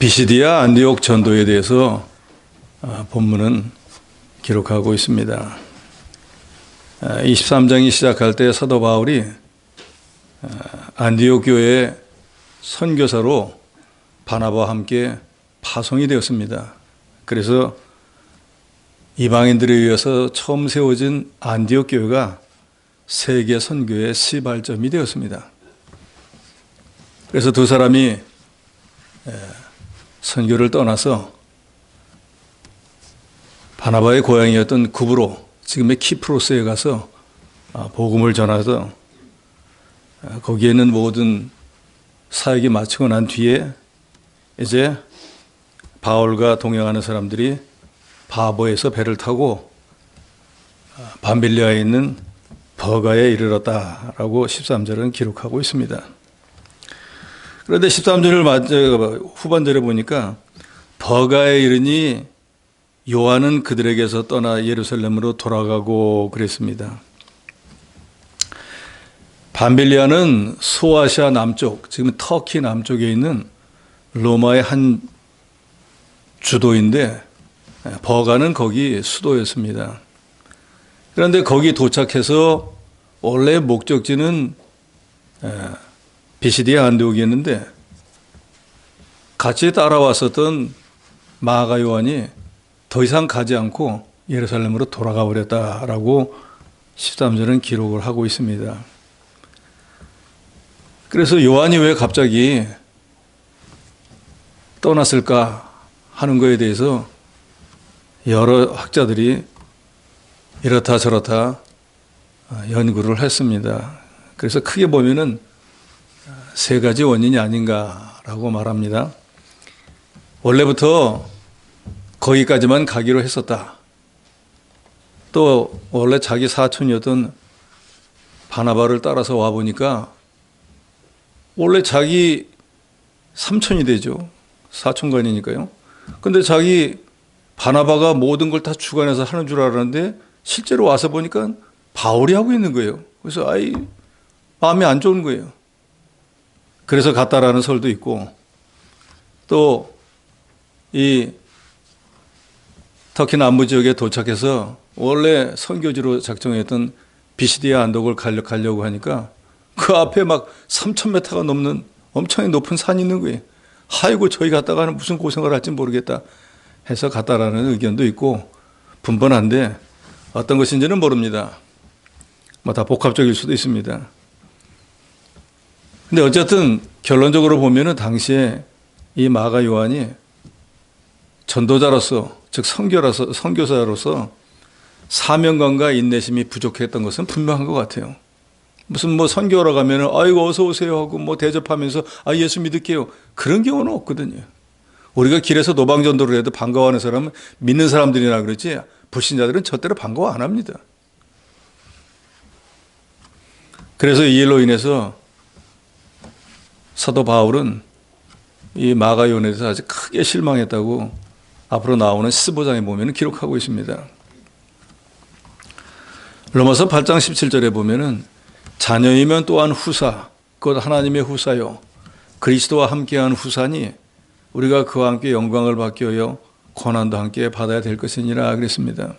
비시디아 안디옥 전도에 대해서 본문은 기록하고 있습니다. 23장이 시작할 때 사도 바울이 안디옥 교회의 선교사로 바나바와 함께 파송이 되었습니다. 그래서 이방인들에 의해서 처음 세워진 안디옥 교회가 세계 선교의 시발점이 되었습니다. 그래서 두 사람이 선교를 떠나서 바나바의 고향이었던 구브로, 지금의 키프로스에 가서 복음을 전하서 거기에 있는 모든 사역이 마치고 난 뒤에 이제 바울과 동행하는 사람들이 바보에서 배를 타고 밤빌리아에 있는 버가에 이르렀다라고 13절은 기록하고 있습니다. 그런데 13절을 후반절에 보니까 버가에 이르니 요한은 그들에게서 떠나 예루살렘으로 돌아가고 그랬습니다. 밤빌리아는 소아시아 남쪽, 지금 터키 남쪽에 있는 로마의 한 주도인데 버가는 거기 수도였습니다. 그런데 거기 도착해서 원래 목적지는 비시디아 안디옥이었는데 같이 따라왔었던 마가 요한이 더 이상 가지 않고 예루살렘으로 돌아가 버렸다라고 13절은 기록을 하고 있습니다. 그래서 요한이 왜 갑자기 떠났을까 하는 것에 대해서 여러 학자들이 이렇다 저렇다 연구를 했습니다. 그래서 크게 보면은 세 가지 원인이 아닌가라고 말합니다. 원래부터 거기까지만 가기로 했었다. 또 원래 자기 사촌이었던 바나바를 따라서 와보니까 원래 자기 삼촌이 되죠. 사촌간이니까요. 근데 자기 바나바가 모든 걸 다 주관해서 하는 줄 알았는데 실제로 와서 보니까 바울이 하고 있는 거예요. 그래서 마음이 안 좋은 거예요. 그래서 갔다라는 설도 있고, 또 이 터키 남부 지역에 도착해서 원래 선교지로 작정했던 비시디아 안독을 가려고 하니까 그 앞에 막 3,000m가 넘는 엄청나게 높은 산이 있는 거예요. 아이고 저기 갔다가는 무슨 고생을 할지 모르겠다 해서 갔다라는 의견도 있고 분분한데 어떤 것인지는 모릅니다. 다 복합적일 수도 있습니다. 근데 어쨌든 결론적으로 보면은 당시에 이 마가 요한이 전도자로서, 즉 선교사로서 사명감과 인내심이 부족했던 것은 분명한 것 같아요. 무슨 선교하러 가면은 아이고 어서 오세요 하고 대접하면서 예수 믿을게요. 그런 경우는 없거든요. 우리가 길에서 노방전도를 해도 반가워하는 사람은 믿는 사람들이나 그러지 불신자들은 절대로 반가워 안 합니다. 그래서 이 일로 인해서 사도 바울은 이 마가 요한에 대해서 아주 크게 실망했다고 앞으로 나오는 15장에 보면 기록하고 있습니다. 로마서 8장 17절에 보면은 자녀이면 또한 후사, 곧 하나님의 후사요 그리스도와 함께한 후사니 우리가 그와 함께 영광을 받게 하여 고난도 함께 받아야 될 것이니라 그랬습니다.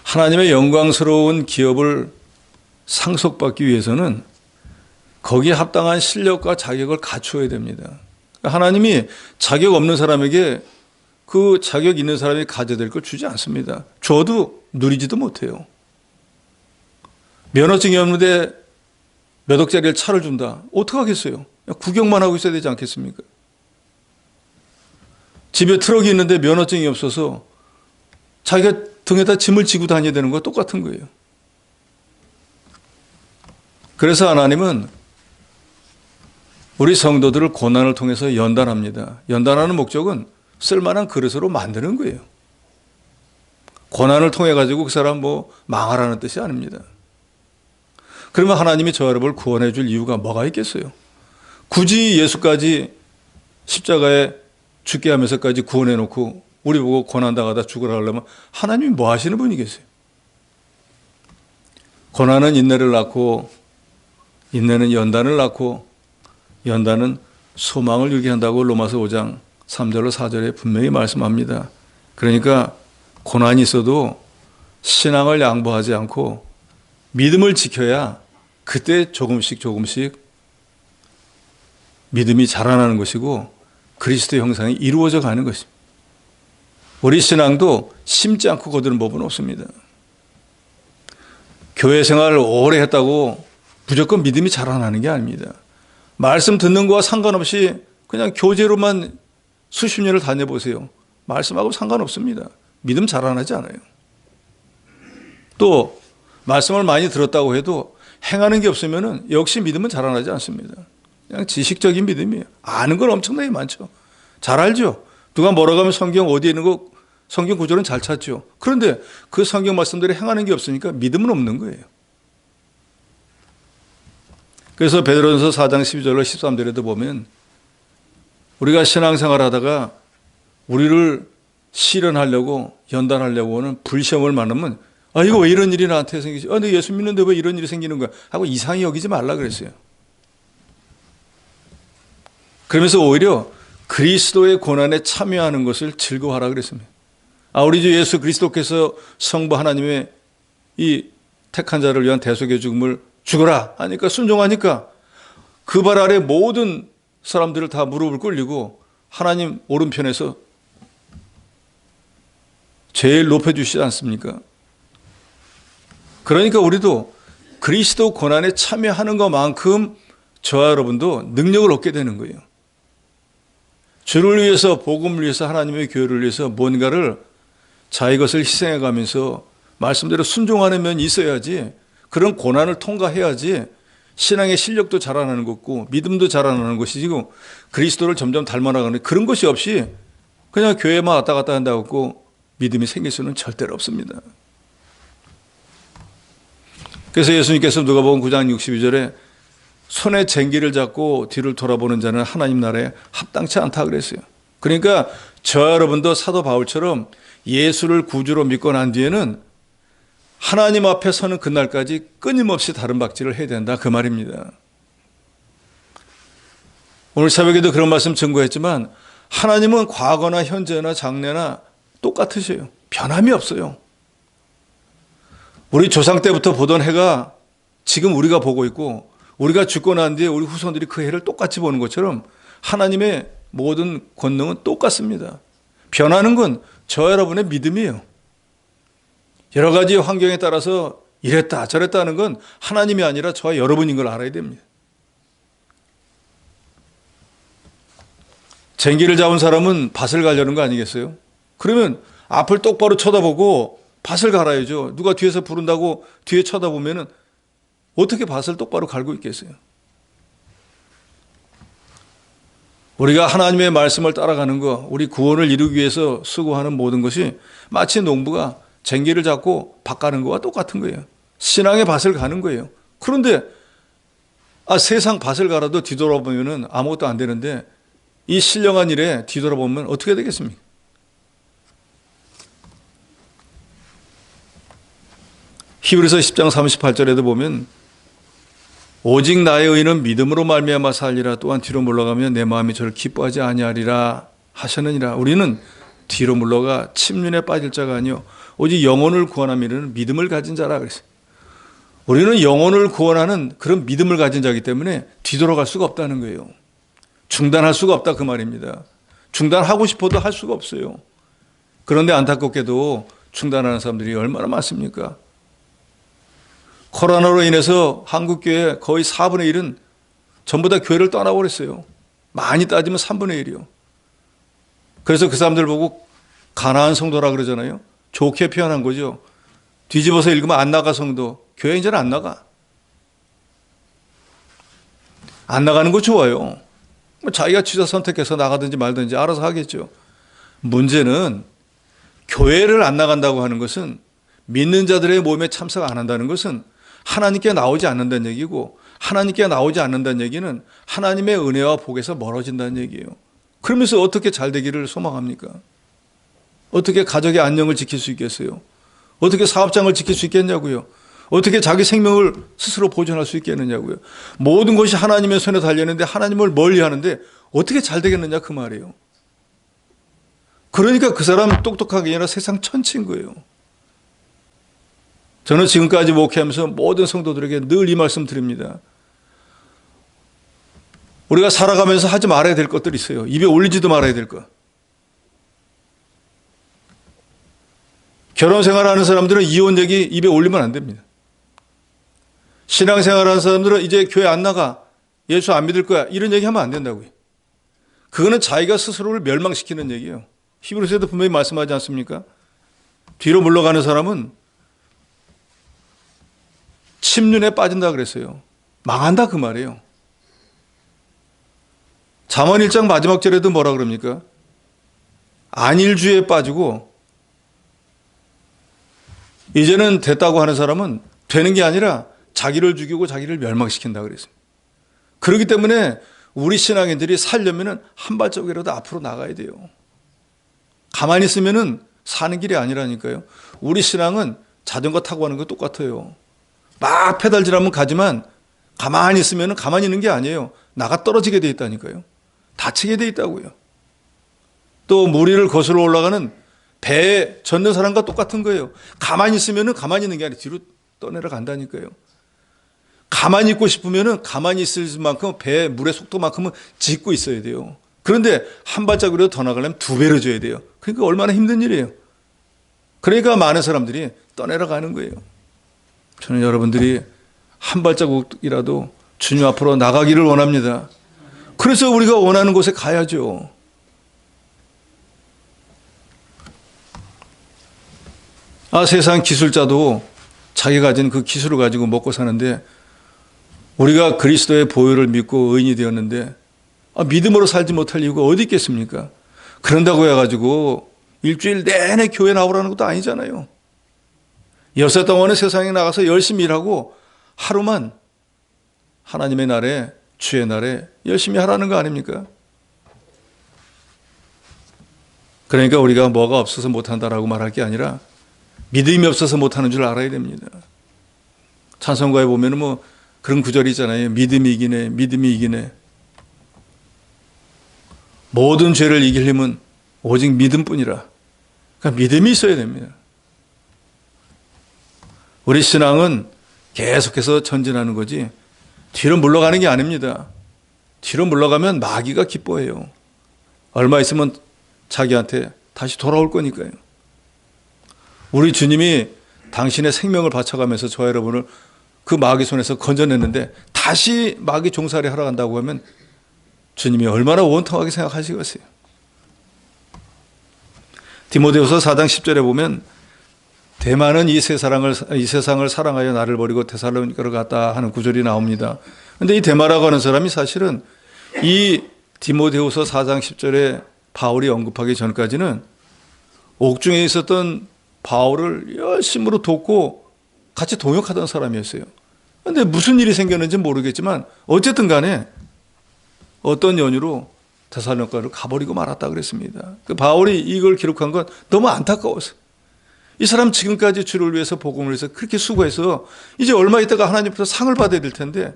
하나님의 영광스러운 기업을 상속받기 위해서는 거기에 합당한 실력과 자격을 갖추어야 됩니다. 하나님이 자격 없는 사람에게 그 자격 있는 사람이 가져야 될 걸 주지 않습니다. 줘도 누리지도 못해요. 면허증이 없는데 몇 억짜리 차를 준다. 어떡하겠어요? 구경만 하고 있어야 되지 않겠습니까? 집에 트럭이 있는데 면허증이 없어서 자기가 등에다 짐을 지고 다녀야 되는 거 똑같은 거예요. 그래서 하나님은 우리 성도들을 고난을 통해서 연단합니다. 연단하는 목적은 쓸만한 그릇으로 만드는 거예요. 고난을 통해 가지고 그 사람 망하라는 뜻이 아닙니다. 그러면 하나님이 저 여러분을 구원해 줄 이유가 뭐가 있겠어요? 굳이 예수까지 십자가에 죽게 하면서까지 구원해 놓고 우리 보고 고난당하다 죽으라 하려면 하나님이 뭐 하시는 분이겠어요? 고난은 인내를 낳고 인내는 연단을 낳고 연단은 소망을 유게 한다고 로마서 5장 3절로 4절에 분명히 말씀합니다. 그러니까 고난이 있어도 신앙을 양보하지 않고 믿음을 지켜야 그때 조금씩 믿음이 자라나는 것이고 그리스도 형상이 이루어져 가는 것입니다. 우리 신앙도 심지 않고 거두는 법은 없습니다. 교회 생활을 오래 했다고 무조건 믿음이 자라나는 게 아닙니다. 말씀 듣는 거와 상관없이 그냥 교제로만 수십 년을 다녀보세요. 말씀하고 상관없습니다. 믿음 자라나지 않아요. 또 말씀을 많이 들었다고 해도 행하는 게 없으면 역시 믿음은 자라나지 않습니다. 그냥 지식적인 믿음이에요. 아는 건 엄청나게 많죠. 잘 알죠. 누가 뭐라고 하면 성경 어디에 있는 거 성경 구절은 잘 찾죠. 그런데 그 성경 말씀대로 행하는 게 없으니까 믿음은 없는 거예요. 그래서 베드로전서 4장 12절로 13절에도 보면 우리가 신앙생활 하다가 우리를 실현하려고 연단하려고 하는 불시험을 만나면 이거 왜 이런 일이 나한테 생기지? 근데 예수 믿는데 왜 이런 일이 생기는 거야? 하고 이상히 여기지 말라 그랬어요. 그러면서 오히려 그리스도의 고난에 참여하는 것을 즐거워하라 그랬습니다. 우리 주 예수 그리스도께서 성부 하나님의 이 택한 자를 위한 대속의 죽음을 죽어라 하니까 순종하니까 그 발 아래 모든 사람들을 다 무릎을 꿇리고 하나님 오른편에서 제일 높여주시지 않습니까? 그러니까 우리도 그리스도 고난에 참여하는 것만큼 저와 여러분도 능력을 얻게 되는 거예요. 주를 위해서 복음을 위해서 하나님의 교회를 위해서 뭔가를 자기 것을 희생해 가면서 말씀대로 순종하는 면이 있어야지 그런 고난을 통과해야지 신앙의 실력도 자라나는 것고 믿음도 자라나는 것이고 그리스도를 점점 닮아나가는 그런 것이 없이 그냥 교회만 왔다 갔다 한다고 믿음이 생길 수는 절대로 없습니다. 그래서 예수님께서 누가복음 9장 62절에 손에 쟁기를 잡고 뒤를 돌아보는 자는 하나님 나라에 합당치 않다 그랬어요. 그러니까 저 여러분도 사도 바울처럼 예수를 구주로 믿고 난 뒤에는 하나님 앞에 서는 그날까지 끊임없이 다른 박질을 해야 된다 그 말입니다. 오늘 새벽에도 그런 말씀 증거했지만 하나님은 과거나 현재나 장래나 똑같으세요. 변함이 없어요. 우리 조상 때부터 보던 해가 지금 우리가 보고 있고 우리가 죽고 난 뒤에 우리 후손들이 그 해를 똑같이 보는 것처럼 하나님의 모든 권능은 똑같습니다. 변하는 건 저 여러분의 믿음이에요. 여러 가지 환경에 따라서 이랬다 저랬다 하는 건 하나님이 아니라 저와 여러분인 걸 알아야 됩니다. 쟁기를 잡은 사람은 밭을 가려는 거 아니겠어요? 그러면 앞을 똑바로 쳐다보고 밭을 갈아야죠. 누가 뒤에서 부른다고 뒤에 쳐다보면 어떻게 밭을 똑바로 갈고 있겠어요? 우리가 하나님의 말씀을 따라가는 거, 우리 구원을 이루기 위해서 수고하는 모든 것이 마치 농부가 쟁기를 잡고 밭 가는 거와 똑같은 거예요. 신앙의 밭을 가는 거예요. 그런데 세상 밭을 갈아도 뒤돌아보면 아무것도 안 되는데 이 신령한 일에 뒤돌아보면 어떻게 되겠습니까? 히브리서 10장 38절에도 보면 오직 나의 의는 믿음으로 말미암아 살리라 또한 뒤로 물러가면 내 마음이 저를 기뻐하지 아니하리라 하셨느니라. 우리는 뒤로 물러가 침륜에 빠질 자가 아니요 오직 영혼을 구원함이라는 믿음을 가진 자라 그랬어요. 우리는 영혼을 구원하는 그런 믿음을 가진 자이기 때문에 뒤돌아갈 수가 없다는 거예요. 중단할 수가 없다 그 말입니다. 중단하고 싶어도 할 수가 없어요. 그런데 안타깝게도 중단하는 사람들이 얼마나 많습니까? 코로나로 인해서 한국교회 거의 4분의 1은 전부 다 교회를 떠나버렸어요. 많이 따지면 3분의 1이요. 그래서 그 사람들 보고 가나안 성도라 그러잖아요. 좋게 표현한 거죠. 뒤집어서 읽으면 안 나가 성도. 교회 이제는 안 나가. 안 나가는 거 좋아요. 자기가 취사 선택해서 나가든지 말든지 알아서 하겠죠. 문제는 교회를 안 나간다고 하는 것은 믿는 자들의 모임에 참석 안 한다는 것은 하나님께 나오지 않는다는 얘기고 하나님께 나오지 않는다는 얘기는 하나님의 은혜와 복에서 멀어진다는 얘기예요. 그러면서 어떻게 잘 되기를 소망합니까? 어떻게 가족의 안녕을 지킬 수 있겠어요? 어떻게 사업장을 지킬 수 있겠냐고요? 어떻게 자기 생명을 스스로 보존할 수 있겠느냐고요? 모든 것이 하나님의 손에 달렸는데 하나님을 멀리 하는데 어떻게 잘 되겠느냐 그 말이에요. 그러니까 그 사람 똑똑한 게 아니라 세상 천치인 거예요. 저는 지금까지 목회하면서 모든 성도들에게 늘 이 말씀 드립니다. 우리가 살아가면서 하지 말아야 될 것들이 있어요. 입에 올리지도 말아야 될 것. 결혼 생활하는 사람들은 이혼 얘기 입에 올리면 안 됩니다. 신앙 생활하는 사람들은 이제 교회 안 나가, 예수 안 믿을 거야, 이런 얘기 하면 안 된다고요. 그거는 자기가 스스로를 멸망시키는 얘기예요. 히브리서에도 분명히 말씀하지 않습니까? 뒤로 물러가는 사람은 침륜에 빠진다 그랬어요. 망한다 그 말이에요. 잠언 1장 마지막 절에도 뭐라 그럽니까? 안일주의에 빠지고 이제는 됐다고 하는 사람은 되는 게 아니라 자기를 죽이고 자기를 멸망시킨다 그랬습니다. 그렇기 때문에 우리 신앙인들이 살려면 한 발짝이라도 앞으로 나가야 돼요. 가만히 있으면 사는 길이 아니라니까요. 우리 신앙은 자전거 타고 가는 거 똑같아요. 막 페달질하면 가지만 가만히 있으면 가만히 있는 게 아니에요. 나가 떨어지게 돼 있다니까요. 다치게 돼 있다고요. 또 무리를 거슬러 올라가는 배에 젓는 사람과 똑같은 거예요. 가만히 있으면 가만히 있는 게 아니라 뒤로 떠내려 간다니까요. 가만히 있고 싶으면 가만히 있을 만큼 배 물의 속도만큼은 짚고 있어야 돼요. 그런데 한 발짝이라도 더 나가려면 두 배로 줘야 돼요. 그러니까 얼마나 힘든 일이에요. 그러니까 많은 사람들이 떠내려 가는 거예요. 저는 여러분들이 한 발자국이라도 주님 앞으로 나가기를 원합니다. 그래서 우리가 원하는 곳에 가야죠. 세상 기술자도 자기 가진 그 기술을 가지고 먹고 사는데 우리가 그리스도의 보혈을 믿고 의인이 되었는데 믿음으로 살지 못할 이유가 어디 있겠습니까? 그런다고 해가지고 일주일 내내 교회 나오라는 것도 아니잖아요. 여섯 동안은 세상에 나가서 열심히 일하고 하루만 하나님의 날에, 주의 날에 열심히 하라는 거 아닙니까? 그러니까 우리가 뭐가 없어서 못한다라고 말할 게 아니라 믿음이 없어서 못하는 줄 알아야 됩니다. 찬송가에 보면은 뭐 그런 구절이 있잖아요. 믿음이 이기네, 믿음이 이기네. 모든 죄를 이길 힘은 오직 믿음뿐이라. 그러니까 믿음이 있어야 됩니다. 우리 신앙은 계속해서 전진하는 거지 뒤로 물러가는 게 아닙니다. 뒤로 물러가면 마귀가 기뻐해요. 얼마 있으면 자기한테 다시 돌아올 거니까요. 우리 주님이 당신의 생명을 바쳐가면서 저와 여러분을 그 마귀 손에서 건져냈는데 다시 마귀 종살이 하러 간다고 하면 주님이 얼마나 원통하게 생각하시겠어요. 디모데후서 4장 10절에 보면 대만은 이 세상을 사랑하여 나를 버리고 데살로니가로 갔다 하는 구절이 나옵니다. 그런데 이 데마라고 하는 사람이 사실은 이 디모데후서 4장 10절에 바울이 언급하기 전까지는 옥중에 있었던 바울을 열심으로 돕고 같이 동역하던 사람이었어요. 그런데 무슨 일이 생겼는지 모르겠지만 어쨌든 간에 어떤 연유로 데살로니가를 가버리고 말았다 그랬습니다. 그 바울이 이걸 기록한 건 너무 안타까워서 이 사람 지금까지 주를 위해서 복음을 위해서 그렇게 수고해서 이제 얼마 있다가 하나님부터 상을 받아야 될 텐데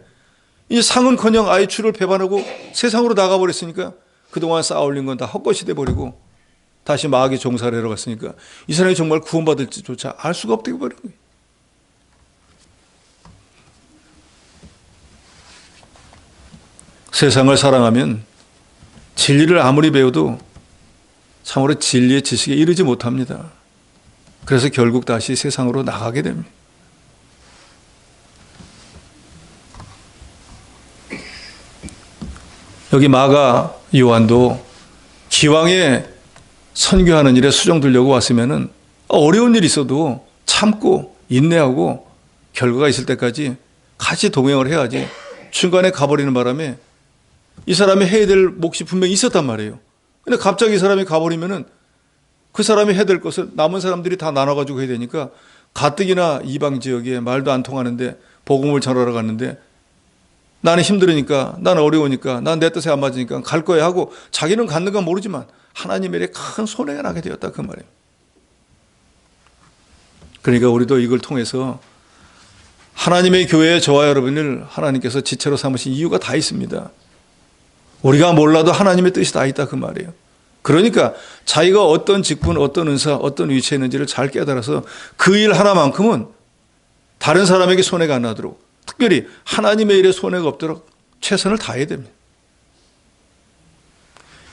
이 상은커녕 아예 주를 배반하고 세상으로 나가버렸으니까 그동안 쌓아올린 건 다 헛것이 돼버리고 다시 마귀 종살이하러 갔으니까 이 사람이 정말 구원받을지조차 알 수가 없게 버린 거예요. 세상을 사랑하면 진리를 아무리 배워도 참으로 진리의 지식에 이르지 못합니다. 그래서 결국 다시 세상으로 나가게 됩니다. 여기 마가 요한도 기왕에 선교하는 일에 수종 들려고 왔으면은 어려운 일이 있어도 참고 인내하고 결과가 있을 때까지 같이 동행을 해야지 중간에 가버리는 바람에 이 사람이 해야 될 몫이 분명히 있었단 말이에요. 근데 갑자기 이 사람이 가버리면은 그 사람이 해야 될 것을 남은 사람들이 다 나눠가지고 해야 되니까 가뜩이나 이방 지역에 말도 안 통하는데 복음을 전하러 갔는데 나는 힘들으니까, 나는 어려우니까, 난 내 뜻에 안 맞으니까 갈 거야 하고 자기는 갖는 건 모르지만 하나님의 일에 큰 손해가 나게 되었다 그 말이에요. 그러니까 우리도 이걸 통해서 하나님의 교회에 저와 여러분을 하나님께서 지체로 삼으신 이유가 다 있습니다. 우리가 몰라도 하나님의 뜻이 다 있다 그 말이에요. 그러니까 자기가 어떤 직분, 어떤 은사, 어떤 위치에 있는지를 잘 깨달아서 그 일 하나만큼은 다른 사람에게 손해가 안 나도록, 특별히 하나님의 일에 손해가 없도록 최선을 다해야 됩니다.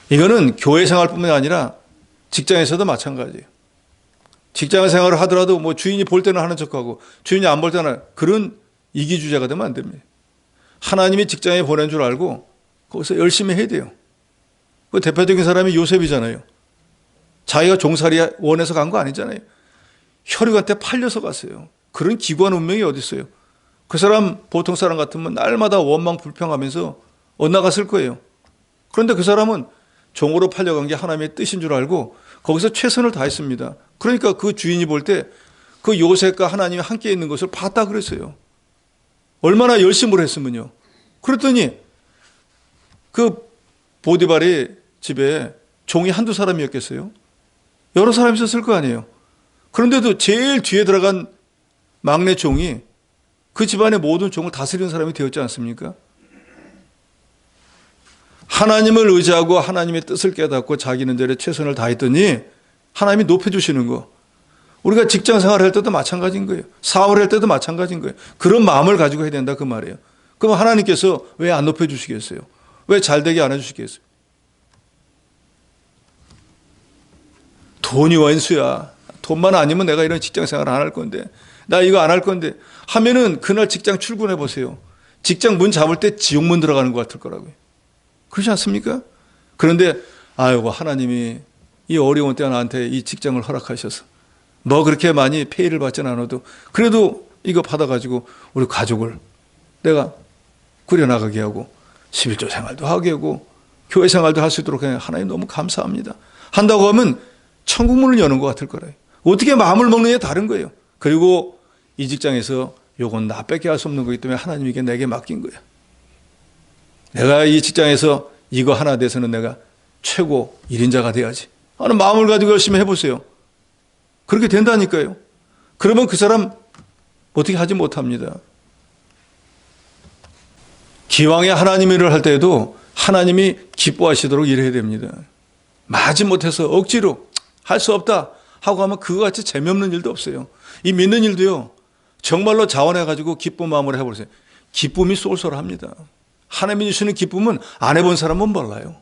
이거는 교회 생활뿐만 아니라 직장에서도 마찬가지예요. 직장 생활을 하더라도 뭐 주인이 볼 때는 하는 척하고 주인이 안 볼 때는 그런 이기주의자가 되면 안 됩니다. 하나님이 직장에 보낸 줄 알고 거기서 열심히 해야 돼요. 그 대표적인 사람이 요셉이잖아요. 자기가 종살이 원해서 간 거 아니잖아요. 혈육한테 팔려서 갔어요. 그런 기구한 운명이 어디 있어요. 그 사람 보통 사람 같으면 날마다 원망 불평하면서 엇나갔을 거예요. 그런데 그 사람은 종으로 팔려간 게 하나님의 뜻인 줄 알고 거기서 최선을 다했습니다. 그러니까 그 주인이 볼 때 그 요셉과 하나님이 함께 있는 것을 봤다 그랬어요. 얼마나 열심을 했으면요. 그랬더니 그 보디발의 집에 종이 한두 사람이었겠어요? 여러 사람이 있었을 거 아니에요. 그런데도 제일 뒤에 들어간 막내 종이 그 집안의 모든 종을 다스리는 사람이 되었지 않습니까? 하나님을 의지하고 하나님의 뜻을 깨닫고 자기는 대로 최선을 다했더니 하나님이 높여주시는 거. 우리가 직장 생활할 때도 마찬가지인 거예요. 사업을 할 때도 마찬가지인 거예요. 그런 마음을 가지고 해야 된다 그 말이에요. 그럼 하나님께서 왜 안 높여주시겠어요? 왜 잘되게 안 해주시겠어요? 돈이 원수야. 돈만 아니면 내가 이런 직장 생활 안 할 건데, 나 이거 안 할 건데 하면은 그날 직장 출근해 보세요. 직장 문 잡을 때 지옥문 들어가는 것 같을 거라고요. 그렇지 않습니까? 그런데 아이고 하나님이 이 어려운 때 나한테 이 직장을 허락하셔서 뭐 그렇게 많이 페이를 받지는 않아도 그래도 이거 받아가지고 우리 가족을 내가 꾸려나가게 하고 11조 생활도 하게 하고 교회 생활도 할 수 있도록 하나님 너무 감사합니다. 한다고 하면 천국문을 여는 것 같을 거래요. 어떻게 마음을 먹느냐에 다른 거예요. 그리고 이 직장에서 요건 나 뺏게 할 수 없는 거기 때문에 하나님이 이게 내게 맡긴 거예요. 내가 이 직장에서 이거 하나 돼서는 내가 최고 1인자가 돼야지 하는 마음을 가지고 열심히 해보세요. 그렇게 된다니까요. 그러면 그 사람 어떻게 하지 못합니다. 기왕에 하나님 일을 할 때에도 하나님이 기뻐하시도록 일해야 됩니다. 마지 못해서 억지로 할 수 없다 하고 하면 그거 같이 재미없는 일도 없어요. 이 믿는 일도요. 정말로 자원해가지고 기쁜 마음으로 해보세요. 기쁨이 쏠쏠합니다. 하나님이 주시는 기쁨은 안 해본 사람은 몰라요.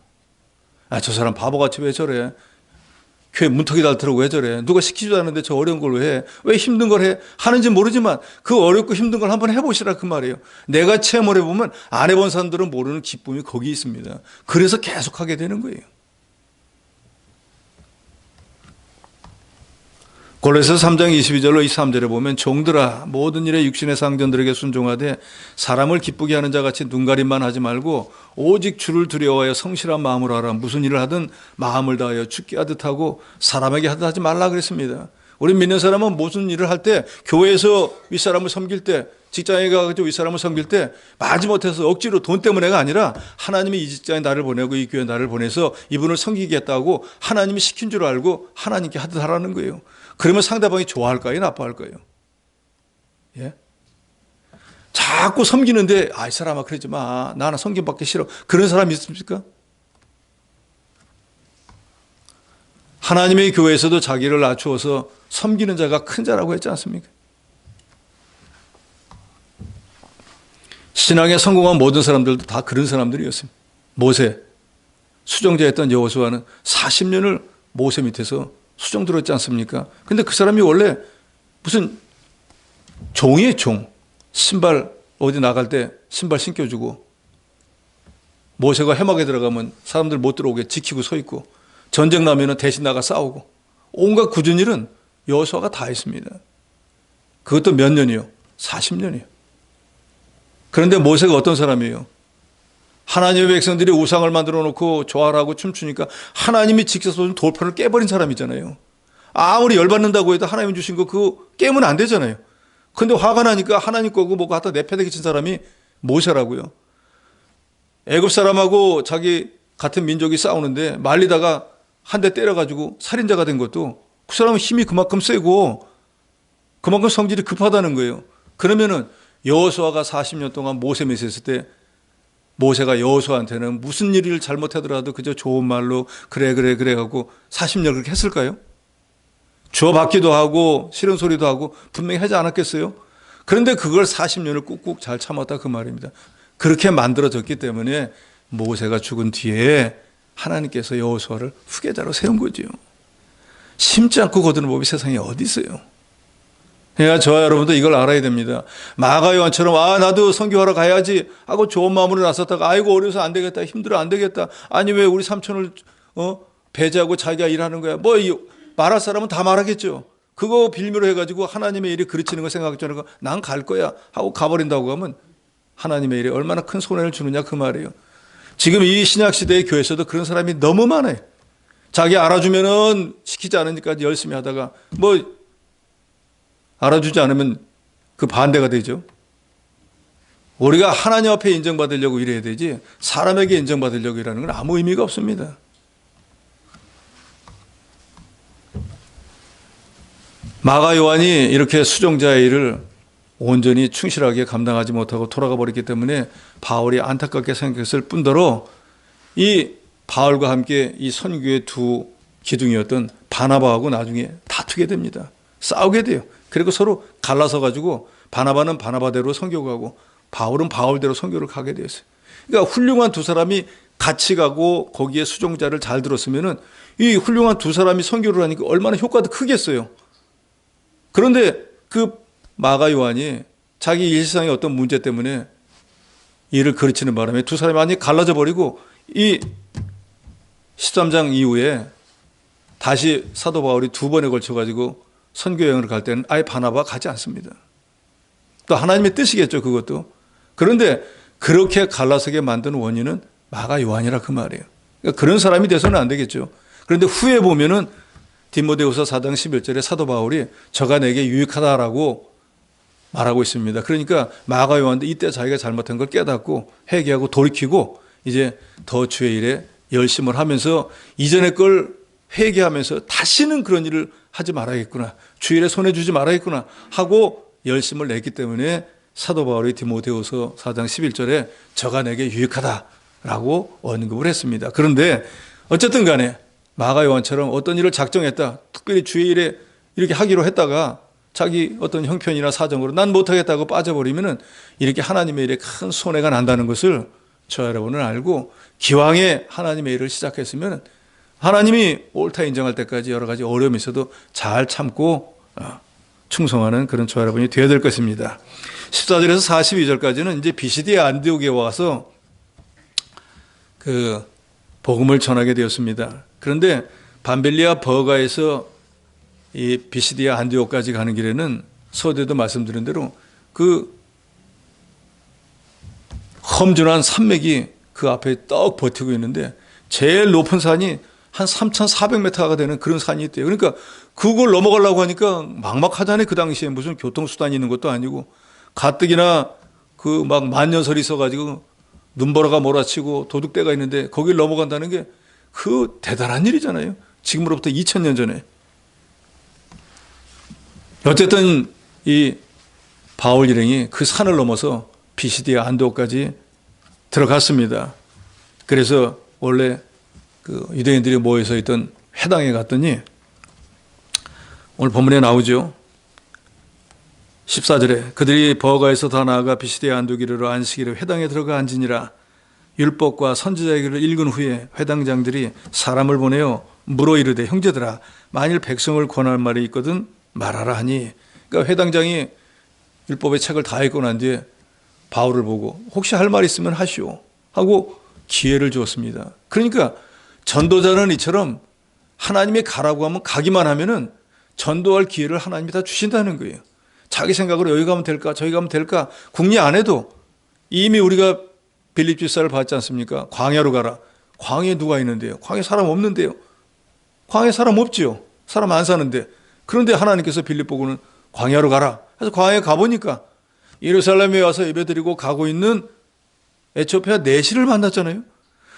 아, 저 사람 바보같이 왜 저래? 교회 문턱이 닳더라고 왜 저래? 누가 시키지도 않는데 저 어려운 걸 왜 해? 왜 힘든 걸 해? 하는지 모르지만 그 어렵고 힘든 걸 한번 해보시라 그 말이에요. 내가 체험을 해보면 안 해본 사람들은 모르는 기쁨이 거기 있습니다. 그래서 계속 하게 되는 거예요. 골로새서 3장 22절로 23절에 보면 종들아 모든 일에 육신의 상전들에게 순종하되 사람을 기쁘게 하는 자같이 눈가림만 하지 말고 오직 주를 두려워하여 성실한 마음으로 하라. 무슨 일을 하든 마음을 다하여 주께 하듯 하고 사람에게 하듯 하지 말라 그랬습니다. 우리 믿는 사람은 무슨 일을 할 때 교회에서 윗사람을 섬길 때 직장에 가서 윗사람을 섬길 때 마지못해서 억지로 돈 때문에가 아니라 하나님이 이 직장에 나를 보내고 이 교회에 나를 보내서 이분을 섬기겠다고 하나님이 시킨 줄 알고 하나님께 하듯 하라는 거예요. 그러면 상대방이 좋아할까요? 나빠할까요? 예? 자꾸 섬기는데 이 사람아 그러지 마. 나는 섬김받기 싫어. 그런 사람이 있습니까? 하나님의 교회에서도 자기를 낮추어서 섬기는 자가 큰 자라고 했지 않습니까? 신앙에 성공한 모든 사람들도 다 그런 사람들이었습니다. 모세, 수종자였던 여호수아는 40년을 모세 밑에서 수종 들었지 않습니까? 근데 그 사람이 원래 무슨 종이에요, 종. 신발 어디 나갈 때 신발 신겨주고 모세가 해막에 들어가면 사람들 못 들어오게 지키고 서 있고 전쟁 나면은 대신 나가 싸우고 온갖 굳은 일은 여호수아가 다 했습니다. 그것도 몇 년이요? 40년이요. 그런데 모세가 어떤 사람이에요? 하나님의 백성들이 우상을 만들어 놓고 좋아하라고 춤추니까 하나님이 직접 쏜 돌판을 깨버린 사람이잖아요. 아무리 열받는다고 해도 하나님이 주신 거 그거 깨면 안 되잖아요. 근데 화가 나니까 하나님 거고 뭐고 갖다 내패대기 친 사람이 모세라고요. 애굽 사람하고 자기 같은 민족이 싸우는데 말리다가 한 대 때려가지고 살인자가 된 것도 그 사람은 힘이 그만큼 세고 그만큼 성질이 급하다는 거예요. 그러면은 여호수아가 40년 동안 모세 밑에 있을 때 모세가 여호수아한테는 무슨 일을 잘못하더라도 그저 좋은 말로 그래 하고 40년 그렇게 했을까요? 주어받기도 하고 싫은 소리도 하고 분명히 하지 않았겠어요? 그런데 그걸 40년을 꾹꾹 잘 참았다 그 말입니다. 그렇게 만들어졌기 때문에 모세가 죽은 뒤에 하나님께서 여호수아를 후계자로 세운 거지요. 심지 않고 거두는 법이 세상에 어디 있어요? 그러니까 저와 여러분도 이걸 알아야 됩니다. 마가 요한처럼 나도 선교하러 가야지 하고 좋은 마음으로 나섰다가 아이고 어려서 안 되겠다, 힘들어 안 되겠다, 아니 왜 우리 삼촌을 배제하고 자기가 일하는 거야, 뭐 말할 사람은 다 말하겠죠. 그거 빌미로 해가지고 하나님의 일이 그르치는 거 생각하지 않고 난 갈 거야 하고 가버린다고 하면 하나님의 일에 얼마나 큰 손해를 주느냐 그 말이에요. 지금 이 신약시대의 교회에서도 그런 사람이 너무 많아요. 자기 알아주면은 시키지 않으니까 열심히 하다가 뭐 알아주지 않으면 그 반대가 되죠. 우리가 하나님 앞에 인정받으려고 일해야 되지 사람에게 인정받으려고 일하는 건 아무 의미가 없습니다. 마가 요한이 이렇게 수종자의 일을 온전히 충실하게 감당하지 못하고 돌아가 버렸기 때문에 바울이 안타깝게 생각했을 뿐더러 이 바울과 함께 이 선교의 두 기둥이었던 바나바하고 나중에 다투게 됩니다. 싸우게 돼요. 그리고 서로 갈라서 가지고 바나바는 바나바대로 선교 가고 바울은 바울대로 선교를 가게 되었어요. 그러니까 훌륭한 두 사람이 같이 가고 거기에 수종자를 잘 들었으면은 이 훌륭한 두 사람이 선교를 하니까 얼마나 효과도 크겠어요. 그런데 그 마가 요한이 자기 일상의 어떤 문제 때문에 일을 그르치는 바람에 두 사람이 많이 갈라져 버리고 이 13장 이후에 다시 사도 바울이 두 번에 걸쳐 가지고 선교 여행을 갈 때는 아예 바나바 가지 않습니다. 또 하나님의 뜻이겠죠, 그것도. 그런데 그렇게 갈라서게 만든 원인은 마가 요한이라 그 말이에요. 그러니까 그런 사람이 돼서는 안 되겠죠. 그런데 후에 보면은 디모데후서 4장 11절에 사도 바울이 저가 내게 유익하다라고 말하고 있습니다. 그러니까 마가 요한도 이때 자기가 잘못한 걸 깨닫고 회개하고 돌이키고 이제 더 주의 일에 열심을 하면서 이전의 걸 회개하면서 다시는 그런 일을 하지 말아야겠구나, 주의 일에 손해 주지 말아야겠구나 하고 열심을 냈기 때문에 사도 바울이 디모데후서 4장 11절에 저가 내게 유익하다라고 언급을 했습니다. 그런데 어쨌든 간에 마가 요한처럼 어떤 일을 작정했다, 특별히 주의 일에 이렇게 하기로 했다가 자기 어떤 형편이나 사정으로 난 못하겠다고 빠져버리면은 이렇게 하나님의 일에 큰 손해가 난다는 것을 저 여러분은 알고 기왕에 하나님의 일을 시작했으면 하나님이 옳다 인정할 때까지 여러 가지 어려움이 있어도 잘 참고 충성하는 그런 저 여러분이 되어야 될 것입니다. 14절에서 42절까지는 이제 비시디아 안디옥에 와서 그 복음을 전하게 되었습니다. 그런데 밤빌리아 버가에서 이 비시디아 안디옥까지 가는 길에는 서두에도 말씀드린 대로 그 험준한 산맥이 그 앞에 떡 버티고 있는데 제일 높은 산이 한 3,400m가 되는 그런 산이 있대요. 그러니까 그걸 넘어가려고 하니까 막막하잖아요. 그 당시에 무슨 교통수단이 있는 것도 아니고 가뜩이나 그 막 만년설이 있어가지고 눈보라가 몰아치고 도둑대가 있는데 거길 넘어간다는 게 그 대단한 일이잖아요. 지금으로부터 2000년 전에. 어쨌든 이 바울 일행이 그 산을 넘어서 비시디아 안디옥까지 들어갔습니다. 그래서 원래 그 유대인들이 모여서 있던 회당에 갔더니 오늘 본문에 나오죠. 14절에 그들이 버가에서 더 나아가 비시디아 안디옥으로 안식일에 회당에 들어가 앉으니라. 율법과 선지자의 글을 읽은 후에 회당장들이 사람을 보내어 물어 이르되 형제들아 만일 백성을 권할 말이 있거든 말하라 하니, 그러니까 회당장이 율법의 책을 다 읽고 난 뒤에 바울을 보고 혹시 할 말 있으면 하시오 하고 기회를 주었습니다. 그러니까 전도자는 이처럼 하나님이 가라고 하면 가기만 하면은 전도할 기회를 하나님이 다 주신다는 거예요. 자기 생각으로 여기 가면 될까 저기 가면 될까 궁리 안 해도 이미 우리가 빌립 지사를 봤지 않습니까? 광야로 가라. 광야에 누가 있는데요? 광야에 사람 없는데요? 광야에 사람 없지요. 사람 안 사는데. 그런데 하나님께서 빌립 보고는 광야로 가라. 그래서 광야에 가보니까 예루살렘에 와서 예배드리고 가고 있는 에티오피아 내시를 만났잖아요.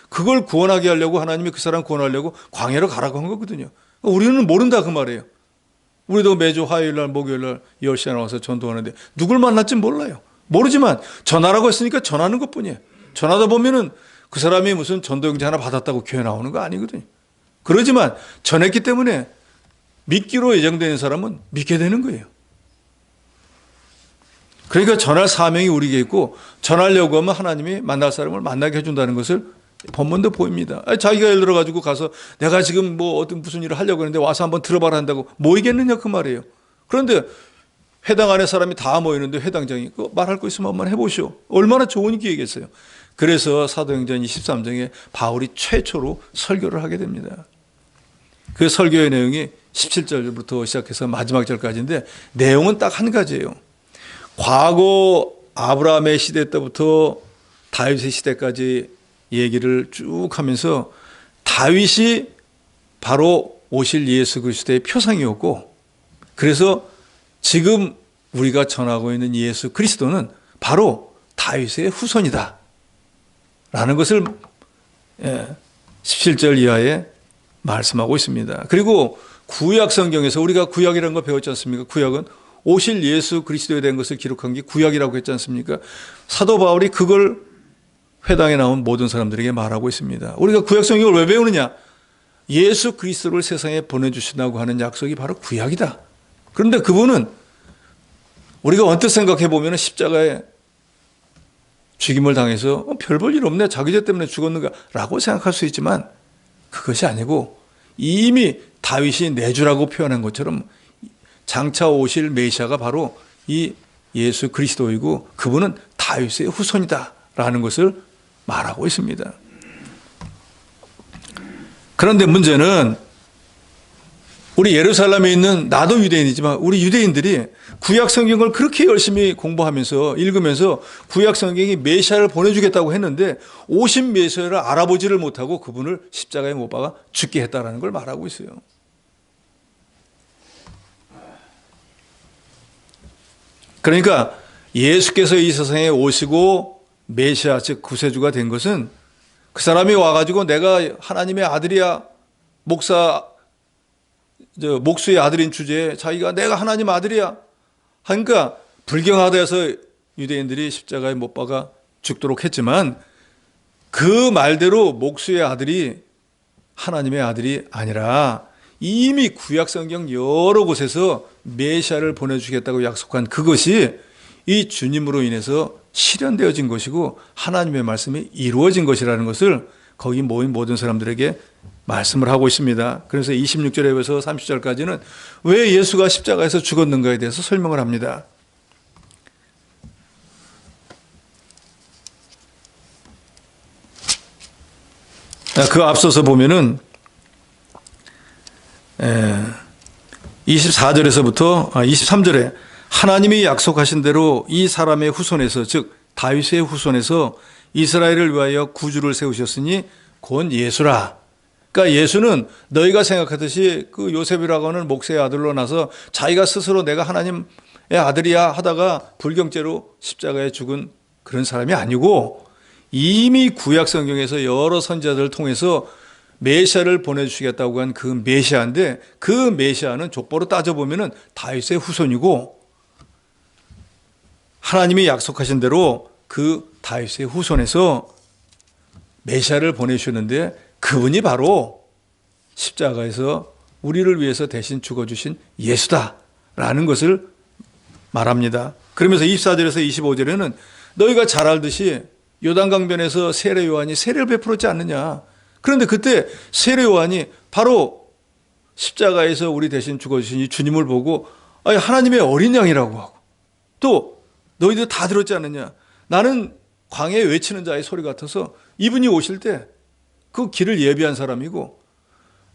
그걸 구원하게 하려고 하나님이 그 사람 구원하려고 광야로 가라고 한 거거든요. 우리는 모른다 그 말이에요. 우리도 매주 화요일날 목요일날 10시에 나와서 전도하는데 누굴 만날지 몰라요. 모르지만 전하라고 했으니까 전하는 것뿐이에요. 전하다 보면은 그 사람이 무슨 전도용지 하나 받았다고 교회 나오는 거 아니거든요. 그러지만 전했기 때문에 믿기로 예정되는 사람은 믿게 되는 거예요. 그러니까 전할 사명이 우리에게 있고 전하려고 하면 하나님이 만날 사람을 만나게 해준다는 것을 본문도 보입니다. 자기가 예를 들어가지고 가서 내가 지금 뭐 어떤 무슨 일을 하려고 하는데 와서 한번 들어봐라 한다고 모이겠느냐 그 말이에요. 그런데 회당 안에 사람이 다 모이는데 회당장이 말할 거 있으면 한번 해보시오. 얼마나 좋은 기회겠어요. 그래서 사도행전 23장에 바울이 최초로 설교를 하게 됩니다. 그 설교의 내용이 17절부터 시작해서 마지막 절까지인데 내용은 딱 한 가지예요. 과거 아브라함의 시대 때부터 다윗의 시대까지 얘기를 쭉 하면서 다윗이 바로 오실 예수 그리스도의 표상이었고, 그래서 지금 우리가 전하고 있는 예수 그리스도는 바로 다윗의 후손이다 라는 것을 17절 이하에 말씀하고 있습니다. 그리고 구약 성경에서 우리가 구약이라는 거 배웠지 않습니까? 구약은 오실 예수 그리스도에 대한 것을 기록한 게 구약이라고 했지 않습니까? 사도 바울이 그걸 회당에 나온 모든 사람들에게 말하고 있습니다. 우리가 구약 성경을 왜 배우느냐? 예수 그리스도를 세상에 보내주신다고 하는 약속이 바로 구약이다. 그런데 그분은 우리가 언뜻 생각해 보면 십자가에 죽임을 당해서 별 볼 일 없네, 자기 죄 때문에 죽었는가 라고 생각할 수 있지만 그것이 아니고 이미 다윗이 내주라고 표현한 것처럼 장차 오실 메시아가 바로 이 예수 그리스도이고 그분은 다윗의 후손이다 라는 것을 말하고 있습니다. 그런데 문제는 우리 예루살렘에 있는, 나도 유대인이지만 우리 유대인들이 구약 성경을 그렇게 열심히 공부하면서 읽으면서 구약 성경이 메시아를 보내주겠다고 했는데 오신 메시아를 알아보지를 못하고 그분을 십자가에 못 박아 죽게 했다라는 걸 말하고 있어요. 그러니까 예수께서 이 세상에 오시고 메시아 즉 구세주가 된 것은 그 사람이 와가지고 내가 하나님의 아들이야, 목수의 아들인 주제에 자기가 내가 하나님 아들이야 하니까 불경하다 해서 유대인들이 십자가에 못 박아 죽도록 했지만 그 말대로 목수의 아들이 하나님의 아들이 아니라 이미 구약 성경 여러 곳에서 메시아를 보내주겠다고 약속한 그것이 이 주님으로 인해서 실현되어진 것이고 하나님의 말씀이 이루어진 것이라는 것을 거기 모인 모든 사람들에게 말씀을 하고 있습니다. 그래서 26절에서 30절까지는 왜 예수가 십자가에서 죽었는가에 대해서 설명을 합니다. 그 앞서서 보면은 24절에서부터 23절에 하나님이 약속하신 대로 이 사람의 후손에서, 즉 다윗의 후손에서 이스라엘을 위하여 구주를 세우셨으니 곧 예수라. 그러니까 예수는 너희가 생각하듯이 그 요셉이라고 하는 목세의 아들로 나서 자기가 스스로 내가 하나님의 아들이야 하다가 불경죄로 십자가에 죽은 그런 사람이 아니고 이미 구약 성경에서 여러 선지자들을 통해서 메시아를 보내주시겠다고 한 그 메시아인데 그 메시아는 족보로 따져보면 다윗의 후손이고 하나님이 약속하신 대로 그 다윗의 후손에서 메시아를 보내주셨는데 그분이 바로 십자가에서 우리를 위해서 대신 죽어주신 예수다라는 것을 말합니다. 그러면서 24절에서 25절에는 너희가 잘 알듯이 요단강변에서 세례 요한이 세례를 베풀었지 않느냐. 그런데 그때 세례 요한이 바로 십자가에서 우리 대신 죽어주신 이 주님을 보고 하나님의 어린 양이라고 하고 또 너희들 다 들었지 않느냐. 나는 광야에 외치는 자의 소리 같아서 이분이 오실 때 그 길을 예비한 사람이고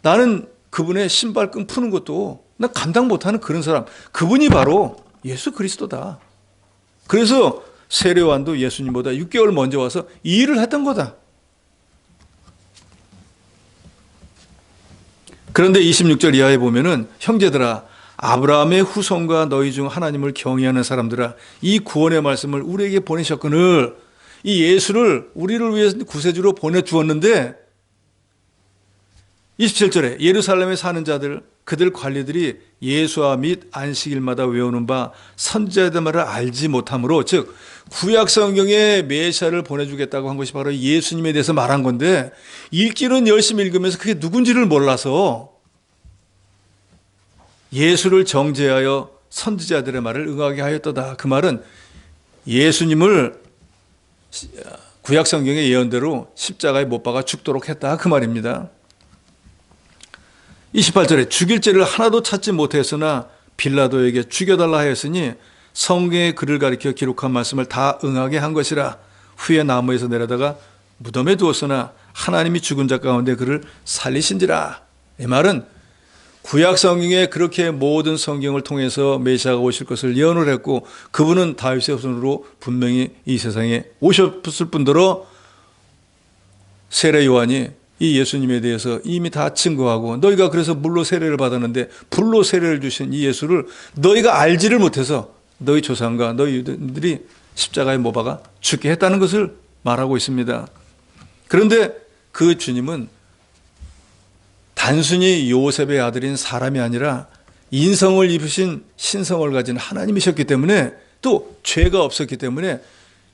나는 그분의 신발끈 푸는 것도 나 감당 못하는 그런 사람. 그분이 바로 예수 그리스도다. 그래서 세례 요한도 예수님보다 6개월 먼저 와서 이 일을 했던 거다. 그런데 26절 이하에 보면은 형제들아 아브라함의 후손과 너희 중 하나님을 경외하는 사람들아 이 구원의 말씀을 우리에게 보내셨거늘 이 예수를 우리를 위해 구세주로 보내주었는데 27절에 예루살렘에 사는 자들 그들 관리들이 예수와 및 안식일마다 외우는 바 선지자의 말을 알지 못하므로 즉 구약 성경에 메시아를 보내주겠다고 한 것이 바로 예수님에 대해서 말한 건데 읽기는 열심히 읽으면서 그게 누군지를 몰라서 예수를 정죄하여 선지자들의 말을 응하게 하였도다. 그 말은 예수님을 구약 성경의 예언대로 십자가에 못 박아 죽도록 했다. 그 말입니다. 28절에 죽일 죄를 하나도 찾지 못했으나 빌라도에게 죽여달라 하였으니 성경의 글을 가리켜 기록한 말씀을 다 응하게 한 것이라. 후에 나무에서 내려다가 무덤에 두었으나 하나님이 죽은 자 가운데 그를 살리신지라. 이 말은 구약 성경에 그렇게 모든 성경을 통해서 메시아가 오실 것을 예언을 했고 그분은 다윗의 후손으로 분명히 이 세상에 오셨을 뿐더러 세례 요한이 이 예수님에 대해서 이미 다 증거하고 너희가 그래서 물로 세례를 받았는데 불로 세례를 주신 이 예수를 너희가 알지를 못해서 너희 조상과 너희들이 십자가에 못 박아 죽게 했다는 것을 말하고 있습니다. 그런데 그 주님은 단순히 요셉의 아들인 사람이 아니라 인성을 입으신 신성을 가진 하나님이셨기 때문에 또 죄가 없었기 때문에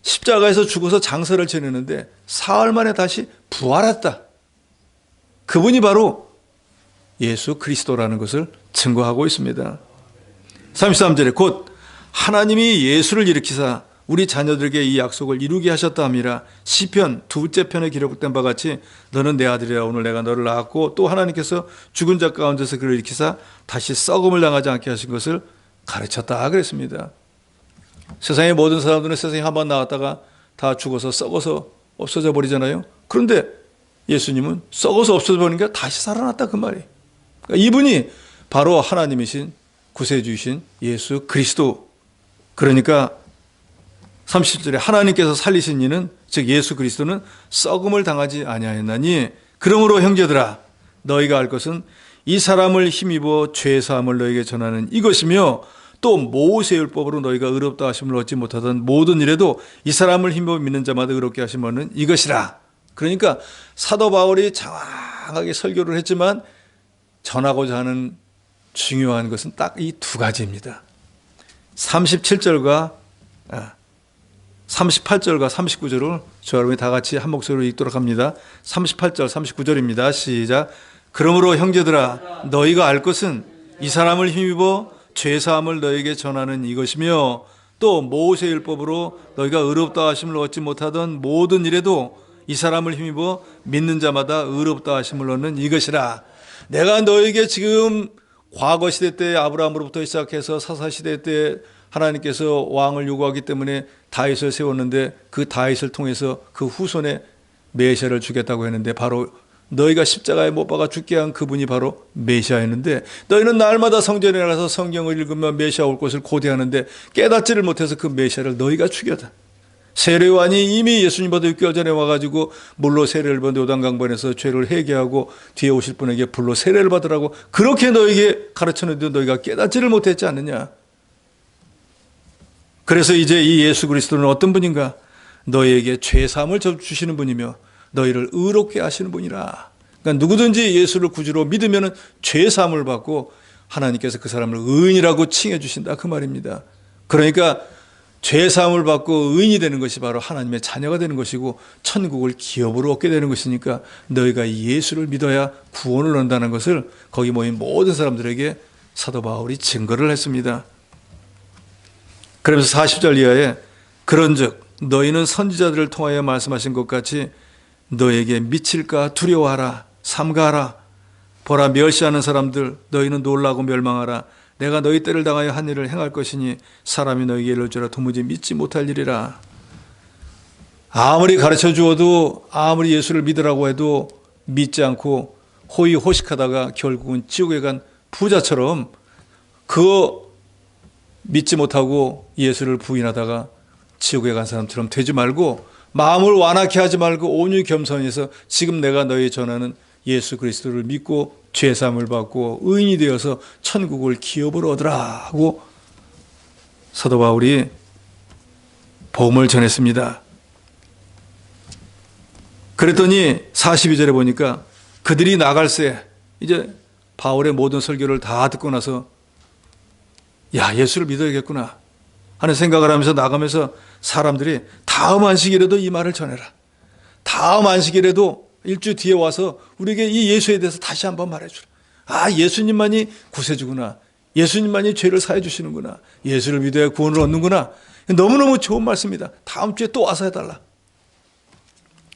십자가에서 죽어서 장사를 지내는데 사흘 만에 다시 부활했다. 그분이 바로 예수 그리스도라는 것을 증거하고 있습니다. 33절에 곧 하나님이 예수를 일으키사 우리 자녀들에게 이 약속을 이루게 하셨다 함이라. 시편 2째 편에 기록된 바 같이 너는 내 아들이라 오늘 내가 너를 낳았고 또 하나님께서 죽은 자 가운데서 그를 일으키사 다시 썩음을 당하지 않게 하신 것을 가르쳤다 그랬습니다. 세상의 모든 사람들은 세상에 한번 나왔다가 다 죽어서 썩어서 없어져 버리잖아요. 그런데 예수님은 썩어서 없어져 버리니까 다시 살아났다 그 말이에요. 그러니까 이분이 바로 하나님이신 구세주이신 예수 그리스도. 그러니까 37절에 하나님께서 살리신 이는 즉 예수 그리스도는 썩음을 당하지 아니하였나니 그러므로 형제들아 너희가 알 것은 이 사람을 힘입어 죄사함을 너희에게 전하는 이것이며 또 모세율법으로 너희가 의롭다 하심을 얻지 못하던 모든 일에도 이 사람을 힘입어 믿는 자마다 의롭게 하심은 이것이라. 그러니까 사도 바울이 장황하게 설교를 했지만 전하고자 하는 중요한 것은 딱 이 두 가지입니다. 37절과 38절과 39절을 저 여러분이 다 같이 한 목소리로 읽도록 합니다. 38절 39절입니다. 시작. 그러므로 형제들아 너희가 알 것은 이 사람을 힘입어 죄사함을 너희에게 전하는 이것이며 또 모세율법으로 너희가 의롭다 하심을 얻지 못하던 모든 일에도 이 사람을 힘입어 믿는 자마다 의롭다 하심을 얻는 이것이라. 내가 너희에게 지금 과거 시대 때 아브라함으로부터 시작해서 사사시대 때 하나님께서 왕을 요구하기 때문에 다윗을 세웠는데 그 다윗을 통해서 그 후손에 메시아를 주겠다고 했는데 바로 너희가 십자가에 못 박아 죽게 한 그분이 바로 메시아였는데 너희는 날마다 성전에 가서 성경을 읽으면 메시아 올 것을 고대하는데 깨닫지를 못해서 그 메시아를 너희가 죽였다. 세례요한이 이미 예수님보다 6개월 전에 와가지고 물로 세례를 받은 요단강변에서 죄를 회개하고 뒤에 오실 분에게 불로 세례를 받으라고 그렇게 너희에게 가르쳤는데 너희가 깨닫지를 못했지 않느냐. 그래서 이제 이 예수 그리스도는 어떤 분인가? 너희에게 죄사함을 주시는 분이며 너희를 의롭게 하시는 분이라. 그러니까 누구든지 예수를 구주로 믿으면 죄사함을 받고 하나님께서 그 사람을 의인이라고 칭해 주신다 그 말입니다. 그러니까 죄사함을 받고 의인이 되는 것이 바로 하나님의 자녀가 되는 것이고 천국을 기업으로 얻게 되는 것이니까 너희가 예수를 믿어야 구원을 얻는다는 것을 거기 모인 모든 사람들에게 사도 바울이 증거를 했습니다. 그러면서 40절 이하에 그런즉 너희는 선지자들을 통하여 말씀하신 것 같이 너에게 미칠까 두려워하라 삼가하라. 보라 멸시하는 사람들 너희는 놀라고 멸망하라. 내가 너희 때를 당하여 한 일을 행할 것이니 사람이 너희에게 이를 줄라 도무지 믿지 못할 일이라. 아무리 가르쳐 주어도 아무리 예수를 믿으라고 해도 믿지 않고 호의호식하다가 결국은 지옥에 간 부자처럼 그거 믿지 못하고 예수를 부인하다가 지옥에 간 사람처럼 되지 말고 마음을 완악히 하지 말고 온유히 겸손해서 지금 내가 너희 전하는 예수 그리스도를 믿고 죄사함을 받고 의인이 되어서 천국을 기업으로 얻으라 하고 사도 바울이 복음을 전했습니다. 그랬더니 42절에 보니까 그들이 나갈새 이제 바울의 모든 설교를 다 듣고 나서 야 예수를 믿어야겠구나 하는 생각을 하면서 나가면서 사람들이 다음 안식일에도 이 말을 전해라. 다음 안식일에도 일주 뒤에 와서 우리에게 이 예수에 대해서 다시 한번 말해주라. 아, 예수님만이 구세주구나. 예수님만이 죄를 사해 주시는구나. 예수를 믿어야 구원을 얻는구나. 너무너무 좋은 말씀입니다. 다음 주에 또 와서 해달라.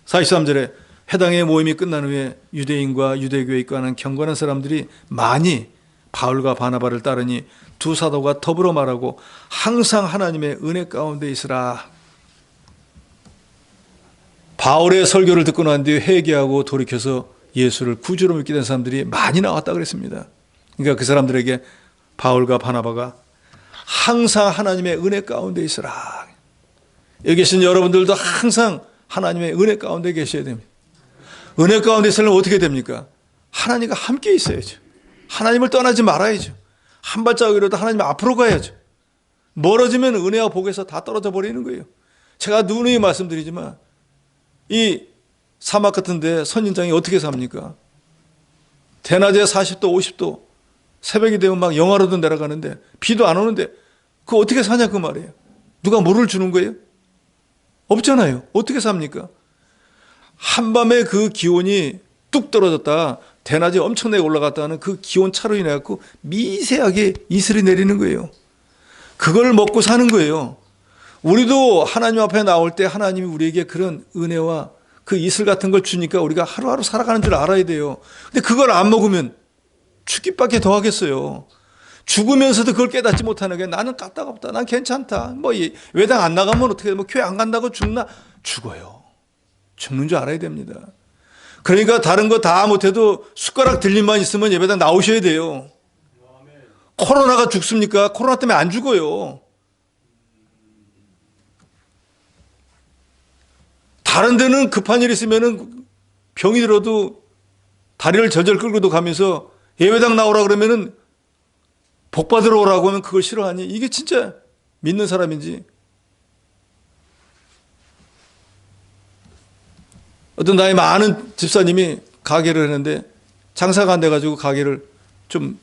43절에 회당의 모임이 끝난 후에 유대인과 유대교에 입과하는 경건한 사람들이 많이 바울과 바나바를 따르니 두 사도가 더불어 말하고 항상 하나님의 은혜 가운데 있으라. 바울의 설교를 듣고 난 뒤에 회개하고 돌이켜서 예수를 구주로 믿게 된 사람들이 많이 나왔다 그랬습니다. 그러니까 그 사람들에게 바울과 바나바가 항상 하나님의 은혜 가운데 있으라. 여기 계신 여러분들도 항상 하나님의 은혜 가운데 계셔야 됩니다. 은혜 가운데 있으려면 어떻게 됩니까? 하나님과 함께 있어야죠. 하나님을 떠나지 말아야죠. 한 발자국이라도 하나님 앞으로 가야죠. 멀어지면 은혜와 복에서 다 떨어져 버리는 거예요. 제가 누누이 말씀드리지만 이 사막 같은데 선인장이 어떻게 삽니까? 대낮에 40도 50도 새벽이 되면 막 영하로도 내려가는데 비도 안 오는데 그거 어떻게 사냐 그 말이에요. 누가 물을 주는 거예요? 없잖아요. 어떻게 삽니까? 한밤에 그 기온이 뚝 떨어졌다 대낮에 엄청나게 올라갔다는 그 기온 차로 인해 갖고 미세하게 이슬이 내리는 거예요. 그걸 먹고 사는 거예요. 우리도 하나님 앞에 나올 때 하나님이 우리에게 그런 은혜와 그 이슬 같은 걸 주니까 우리가 하루하루 살아가는 줄 알아야 돼요. 근데 그걸 안 먹으면 죽기밖에 더 하겠어요. 죽으면서도 그걸 깨닫지 못하는 게 나는 까딱없다. 난 괜찮다. 뭐 외당 안 나가면 어떻게 돼? 뭐 교회 안 간다고 죽나? 죽어요. 죽는 줄 알아야 됩니다. 그러니까 다른 거 다 못해도 숟가락 들림만 있으면 예배당 나오셔야 돼요. 코로나가 죽습니까? 코로나 때문에 안 죽어요. 다른 데는 급한 일 있으면은 병이 들어도 다리를 절절 끌고도 가면서 예배당 나오라 그러면은 복 받으러 오라고 하면 그걸 싫어하니? 이게 진짜 믿는 사람인지. 어떤 나이 많은 집사님이 가게를 했는데 장사가 안 돼가지고 가게를 좀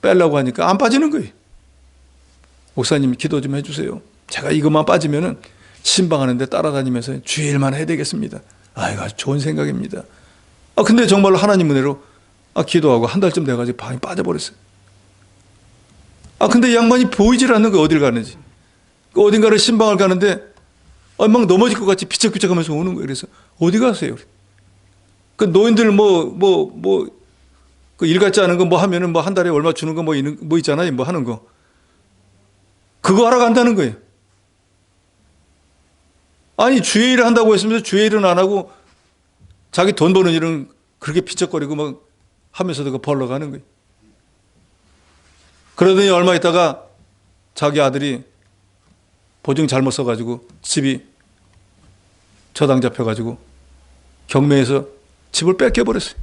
빼려고 하니까 안 빠지는 거예요. 목사님 기도 좀 해주세요. 제가 이것만 빠지면은 신방하는데 따라다니면서 주일만 해야 되겠습니다. 이거 아주 좋은 생각입니다. 근데 정말로 하나님 은혜로 기도하고 한 달쯤 돼가지고 방이 빠져버렸어요. 근데 이 양반이 보이질 않는 거예요. 어딜 가는지. 어딘가를 신방을 가는데 막 넘어질 것 같이 비쩍비쩍 하면서 오는 거예요. 그래서 어디 가세요? 그 노인들 그 일 같지 않은 거 뭐 하면은 뭐 한 달에 얼마 주는 거 뭐 있잖아요. 뭐 하는 거. 그거 하러 간다는 거예요. 아니, 주의 일을 한다고 했으면서 주의 일은 안 하고 자기 돈 버는 일은 그렇게 비쩍거리고 막 하면서도 벌러 가는 거예요. 그러더니 얼마 있다가 자기 아들이 보증 잘못 써가지고 집이 저당 잡혀가지고 경매에서 집을 뺏겨버렸어요.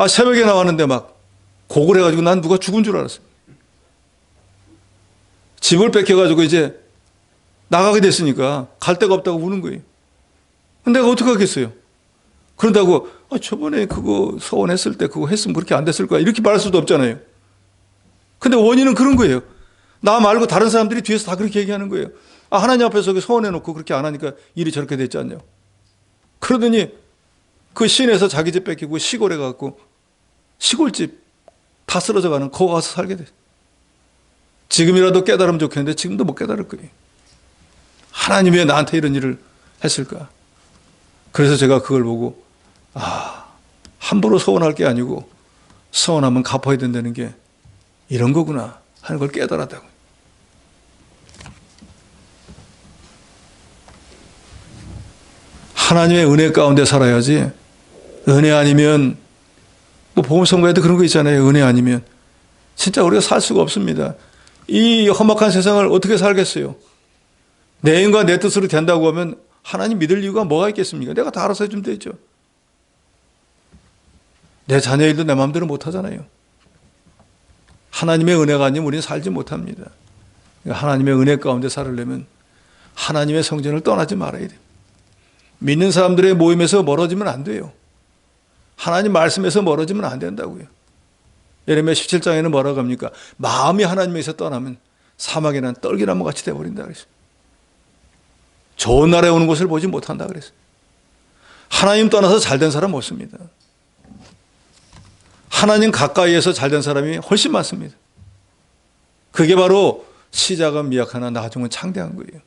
새벽에 나왔는데 막 곡을 해가지고 난 누가 죽은 줄 알았어요. 집을 뺏겨가지고 이제 나가게 됐으니까 갈 데가 없다고 우는 거예요. 근데 내가 어떻게 하겠어요? 그런다고 저번에 그거 서원했을 때 그거 했으면 그렇게 안 됐을 거야 이렇게 말할 수도 없잖아요. 근데 원인은 그런 거예요. 나 말고 다른 사람들이 뒤에서 다 그렇게 얘기하는 거예요. 하나님 앞에서 서원해놓고 그렇게 안 하니까 일이 저렇게 됐지 않냐. 그러더니 그 시내에서 자기 집 뺏기고 시골에 가고 시골집 다 쓰러져 가는 거기 가서 살게 돼. 지금이라도 깨달으면 좋겠는데 지금도 못 깨달을 거예요. 하나님이 왜 나한테 이런 일을 했을까? 그래서 제가 그걸 보고 함부로 서원할 게 아니고 서원하면 갚아야 된다는 게 이런 거구나 하는 걸 깨달았다고. 하나님의 은혜 가운데 살아야지. 은혜 아니면 복음 선거에도 그런 거 있잖아요. 은혜 아니면 진짜 우리가 살 수가 없습니다. 이 험악한 세상을 어떻게 살겠어요? 내 힘과 내 뜻으로 된다고 하면 하나님 믿을 이유가 뭐가 있겠습니까? 내가 다 알아서 해주면 되죠. 내 자녀 일도 내 마음대로 못 하잖아요. 하나님의 은혜가 아니면 우리는 살지 못합니다. 하나님의 은혜 가운데 살으려면 하나님의 성전을 떠나지 말아야 돼요. 믿는 사람들의 모임에서 멀어지면 안 돼요. 하나님 말씀에서 멀어지면 안 된다고요. 예레미야 17장에는 뭐라고 합니까? 마음이 하나님에서 떠나면 사막에 난 떨기나무 같이 돼버린다 그랬어요. 좋은 나라에 오는 것을 보지 못한다 그랬어요. 하나님 떠나서 잘된 사람 없습니다. 하나님 가까이에서 잘된 사람이 훨씬 많습니다. 그게 바로 시작은 미약하나 나중은 창대한 거예요.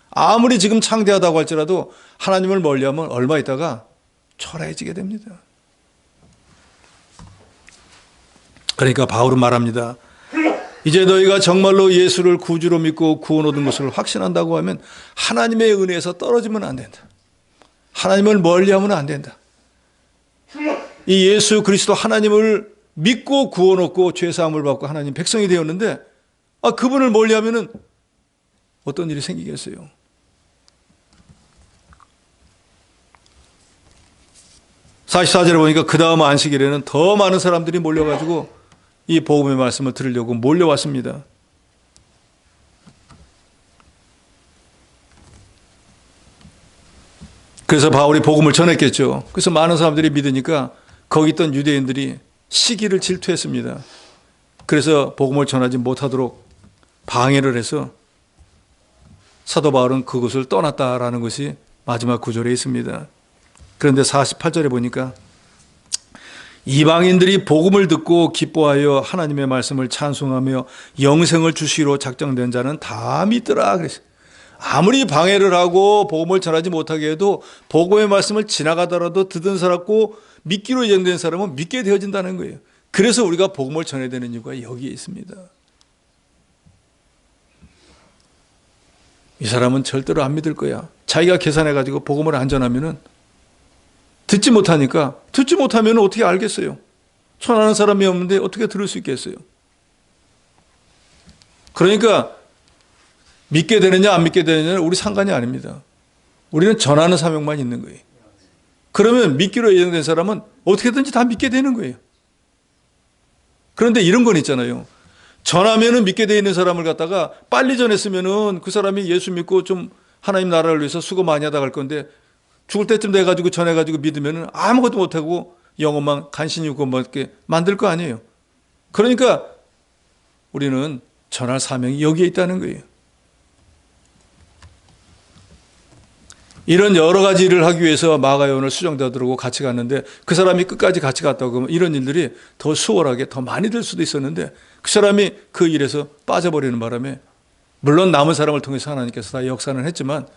아무리 지금 창대하다고 할지라도 하나님을 멀리하면 얼마 있다가 초라해지게 됩니다. 그러니까 바울은 말합니다. 이제 너희가 정말로 예수를 구주로 믿고 구원 얻은 것을 확신한다고 하면 하나님의 은혜에서 떨어지면 안 된다. 하나님을 멀리하면 안 된다. 이 예수 그리스도 하나님을 믿고 구원 얻고 죄사함을 받고 하나님 백성이 되었는데 그분을 멀리하면 어떤 일이 생기겠어요? (44절에) 보니까 그 다음 안식일에는 더 많은 사람들이 몰려가지고 이 복음의 말씀을 들으려고 몰려왔습니다. 그래서 바울이 복음을 전했겠죠. 그래서 많은 사람들이 믿으니까 거기 있던 유대인들이 시기를 질투했습니다. 그래서 복음을 전하지 못하도록 방해를 해서 사도 바울은 그곳을 떠났다라는 것이 마지막 구절에 있습니다. 그런데 48절에 보니까 이방인들이 복음을 듣고 기뻐하여 하나님의 말씀을 찬송하며 영생을 주시기로 작정된 자는 다 믿더라 그랬어요. 아무리 방해를 하고 복음을 전하지 못하게 해도 복음의 말씀을 지나가더라도 듣는 사람고 믿기로 예정된 사람은 믿게 되어진다는 거예요. 그래서 우리가 복음을 전해야 되는 이유가 여기에 있습니다. 이 사람은 절대로 안 믿을 거야. 자기가 계산해가지고 복음을 안 전하면은 듣지 못하니까 듣지 못하면 어떻게 알겠어요? 전하는 사람이 없는데 어떻게 들을 수 있겠어요? 그러니까 믿게 되느냐 안 믿게 되느냐는 우리 상관이 아닙니다. 우리는 전하는 사명만 있는 거예요. 그러면 믿기로 예정된 사람은 어떻게든지 다 믿게 되는 거예요. 그런데 이런 건 있잖아요. 전하면은 믿게 되어 있는 사람을 갖다가 빨리 전했으면은 그 사람이 예수 믿고 좀 하나님 나라를 위해서 수고 많이 하다 갈 건데 죽을 때쯤 돼가지고 전해가지고 믿으면은 아무것도 못하고 영혼만 간신히 있고 뭐 이렇게 만들 거 아니에요. 그러니까 우리는 전할 사명이 여기에 있다는 거예요. 이런 여러 가지 일을 하기 위해서 마가요원을 수정자들하고 같이 갔는데 그 사람이 끝까지 같이 갔다고 하면 이런 일들이 더 수월하게 더 많이 될 수도 있었는데 그 사람이 그 일에서 빠져버리는 바람에 물론 남은 사람을 통해서 하나님께서 다 역사는 했지만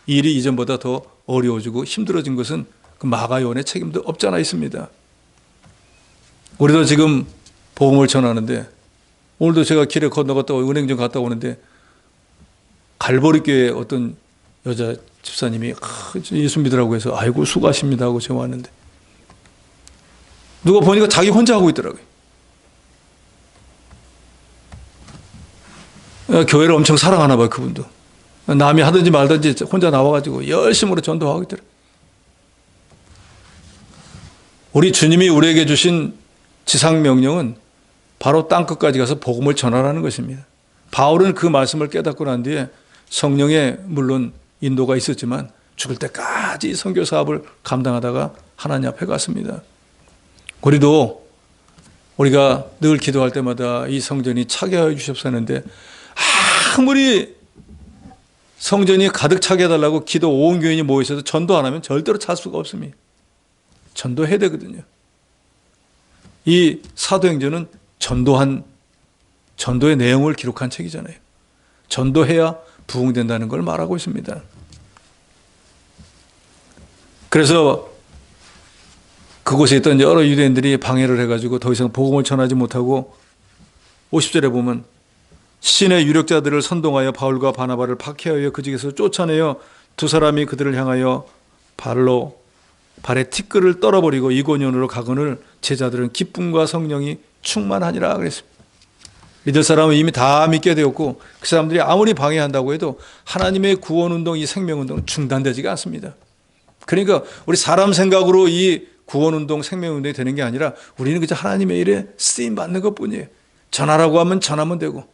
일이 이전보다 더 어려워지고 힘들어진 것은 그 마가요원의 책임도 없지 않아 있습니다. 우리도 지금 복음을 전하는데 오늘도 제가 길에 건너갔다 은행점 갔다 오는데 갈보리교회 어떤 여자 집사님이 예수 믿으라고 해서 아이고 수고하십니다 하고 제가 왔는데 누가 보니까 자기 혼자 하고 있더라고요. 교회를 엄청 사랑하나 봐요. 그분도 남이 하든지 말든지 혼자 나와가지고 열심으로 전도하고 있더라고요. 우리 주님이 우리에게 주신 지상명령은 바로 땅끝까지 가서 복음을 전하라는 것입니다. 바울은 그 말씀을 깨닫고 난 뒤에 성령의 물론 인도가 있었지만 죽을 때까지 선교 사업을 감당하다가 하나님 앞에 갔습니다. 우리도 우리가 늘 기도할 때마다 이 성전이 차게 하여 주시옵소서 하는데 아무리 성전이 가득 차게 해달라고 기도 온 교인이 모여 있어도 전도 안 하면 절대로 찰 수가 없습니다. 전도해야 되거든요. 이 사도행전은 전도의 내용을 기록한 책이잖아요. 전도해야 부흥된다는 걸 말하고 있습니다. 그래서 그곳에 있던 여러 유대인들이 방해를 해가지고 더 이상 복음을 전하지 못하고 50절에 보면 신의 유력자들을 선동하여 바울과 바나바를 박해하여 그 집에서 쫓아내어 두 사람이 그들을 향하여 발에 티끌을 떨어버리고 이고니온으로 가거늘 제자들은 기쁨과 성령이 충만하니라 그랬습니다. 믿을 사람은 이미 다 믿게 되었고 그 사람들이 아무리 방해한다고 해도 하나님의 구원운동, 이 생명운동은 중단되지가 않습니다. 그러니까 우리 사람 생각으로 이 구원운동, 생명운동이 되는 게 아니라 우리는 그저 하나님의 일에 쓰임받는 것뿐이에요. 전하라고 하면 전하면 되고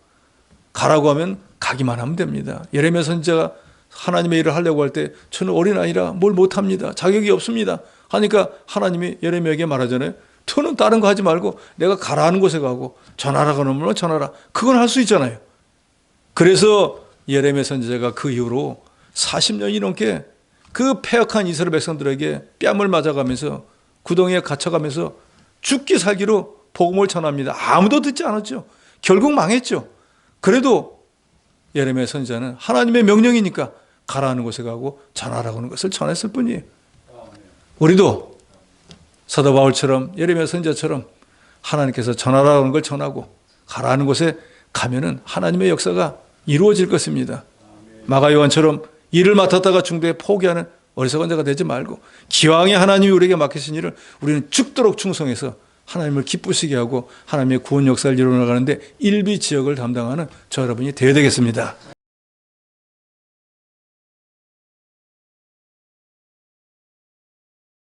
가라고 하면 가기만 하면 됩니다. 예레미야 선지자가 하나님의 일을 하려고 할 때 저는 어린아이라 뭘 못합니다. 자격이 없습니다. 하니까 하나님이 예레미야에게 말하잖아요. 너는 다른 거 하지 말고 내가 가라는 곳에 가고 전하라고 하면 전하라. 그건 할 수 있잖아요. 그래서 예레미야 선지자가 그 이후로 40년이 넘게 그 패역한 이스라엘 백성들에게 뺨을 맞아가면서 구덩이에 갇혀가면서 죽기 살기로 복음을 전합니다. 아무도 듣지 않았죠. 결국 망했죠. 그래도 예레미야 선지자는 하나님의 명령이니까 가라는 곳에 가고 전하라고 하는 것을 전했을 뿐이에요. 우리도 사도 바울처럼 예레미야 선지자처럼 하나님께서 전하라는 걸 전하고 가라는 곳에 가면은 하나님의 역사가 이루어질 것입니다. 마가 요한처럼 일을 맡았다가 중도에 포기하는 어리석은 자가 되지 말고 기왕에 하나님이 우리에게 맡기신 일을 우리는 죽도록 충성해서 하나님을 기쁘시게 하고 하나님의 구원 역사를 이루어 나가는데 일비 지역을 담당하는 저 여러분이 되어야 되겠습니다.